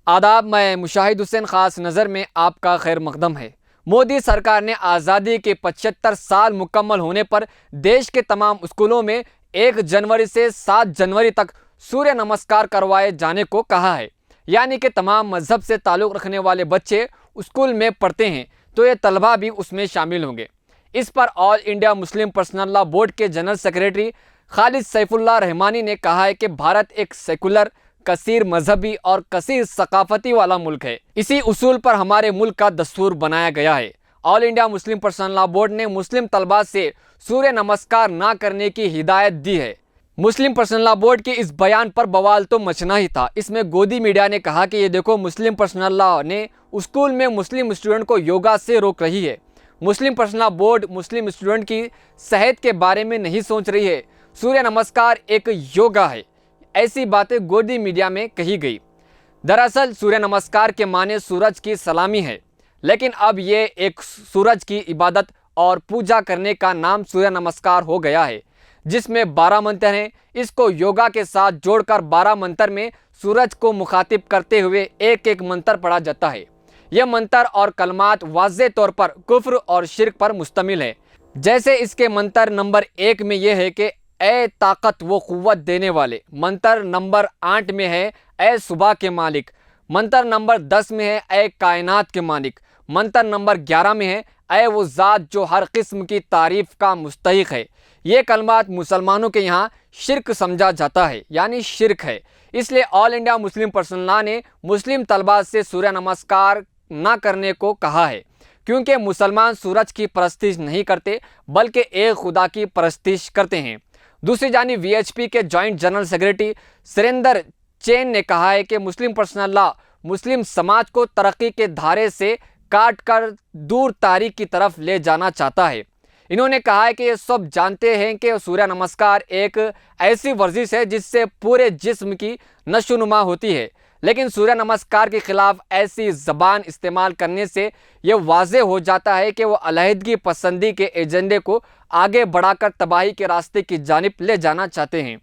आदाब, मैं मुशाहिद हुसैन खास नज़र में आपका खैर मकदम है। मोदी सरकार ने आज़ादी के 75 साल मुकम्मल होने पर देश के तमाम स्कूलों में 1 जनवरी से 7 जनवरी तक सूर्य नमस्कार करवाए जाने को कहा है। यानी कि तमाम मजहब से ताल्लुक़ रखने वाले बच्चे स्कूल में पढ़ते हैं तो ये तलबा भी उसमें शामिल होंगे। इस पर all India Muslim personal law board के जनरल सेक्रेटरी खालिद सैफुल्लाह रहमानी ने कहा है कि भारत एक सेकुलर, कसीर मजहबी और कसीर सकाफती वाला मुल्क है। इसी उसूल पर हमारे मुल्क का दस्तूर बनाया गया है। All India Muslim personal law board ने मुस्लिम तलबा से सूर्य नमस्कार ना करने की हिदायत दी है। मुस्लिम पर्सनल लॉ बोर्ड के इस बयान पर बवाल तो मचना ही था। इसमें गोदी मीडिया ने कहा कि ये देखो, मुस्लिम पर्सनल लॉ ने स्कूल में मुस्लिम स्टूडेंट को योगा से रोक रही है। मुस्लिम पर्सनल लॉ बोर्ड मुस्लिम स्टूडेंट की सेहत के बारे में नहीं सोच रही है। सूर्य नमस्कार एक योगा है, ऐसी बातें गोदी मीडिया में कही गई। दरअसल सूर्य नमस्कार के माने सूरज की सलामी है, लेकिन अब ये एक सूरज की इबादत और पूजा करने का नाम सूर्य नमस्कार हो गया है, जिसमें 12 मंत्र हैं। इसको योगा के साथ जोड़कर 12 मंत्र में सूरज को मुखातिब करते हुए एक एक मंत्र पढ़ा जाता है। यह मंत्र और कलमात वाज़े तौर पर कुफ्र और शिर्क पर मुश्तमिल है। जैसे इसके मंत्र नंबर 1 में यह है कि ए ताकत व क़ुव्वत देने वाले। मंत्र नंबर 8 में है ए सुबह के मालिक। मंत्र नंबर 10 में है ए कायनात के मालिक। मंत्र नंबर 11 में है ए वो ज़ात जो हर किस्म की तारीफ़ का मुस्तहिक है। ये कलमात मुसलमानों के यहाँ शिर्क समझा जाता है, यानी शिर्क है। इसलिए all India Muslim personal law ने मुस्लिम तलबा से सूर्य नमस्कार ना करने को कहा है, क्योंकि मुसलमान सूरज की परस्तिश नहीं करते बल्कि एक खुदा की परस्तिश करते हैं। दूसरी जानिब वीएचपी के जॉइंट जनरल सेक्रेटरी सुरेंद्र चैन ने कहा है कि मुस्लिम पर्सनल लॉ मुस्लिम समाज को तरक्की के धारे से काट कर दूर तारीख की तरफ ले जाना चाहता है। इन्होंने कहा है कि ये सब जानते हैं कि सूर्य नमस्कार एक ऐसी वर्जिश है जिससे पूरे जिस्म की नशोनुमा होती है, लेकिन सूर्य नमस्कार के खिलाफ ऐसी ज़बान इस्तेमाल करने से ये वाज़े हो जाता है कि वो अलहदगी पसंदी के एजेंडे को आगे बढ़ाकर तबाही के रास्ते की जानिब ले जाना चाहते हैं।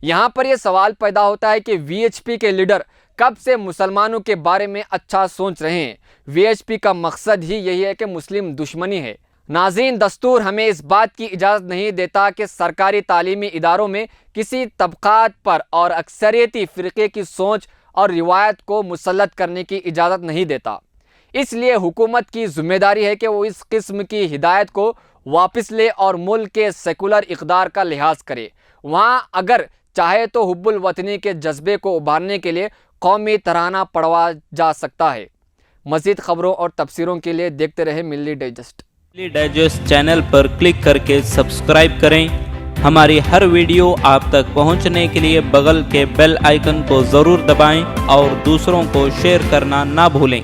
यहाँ पर यह सवाल पैदा होता है कि वीएचपी के लीडर कब से मुसलमानों के बारे में अच्छा सोच रहे हैं। वीएचपी का मकसद ही यही है कि मुस्लिम दुश्मनी है। नाज़रीन, दस्तूर हमें इस बात की इजाज़त नहीं देता कि सरकारी तालीमी इदारों में किसी तबक़ात पर और अक्सरियती फ़िरक़े की सोच और रिवायत को मुसल्लत करने की इजाज़त नहीं देता। इसलिए हुकूमत की ज़िम्मेदारी है कि वो इस किस्म की हिदायत को वापस ले और मुल्क के सेकुलर इक़दार का लिहाज करे। वहाँ अगर चाहे तो हुब्बुल वतनी के जज्बे को उभारने के लिए कौमी तराना पढ़वा जा सकता है। मज़ीद ख़बरों और तफसीरों के लिए देखते रहे मिल्ली डाइजेस्ट। मिल्ली डाइजेस्ट चैनल पर क्लिक करके सब्सक्राइब करें। हमारी हर वीडियो आप तक पहुंचने के लिए बगल के बेल आइकन को ज़रूर दबाएं और दूसरों को शेयर करना ना भूलें।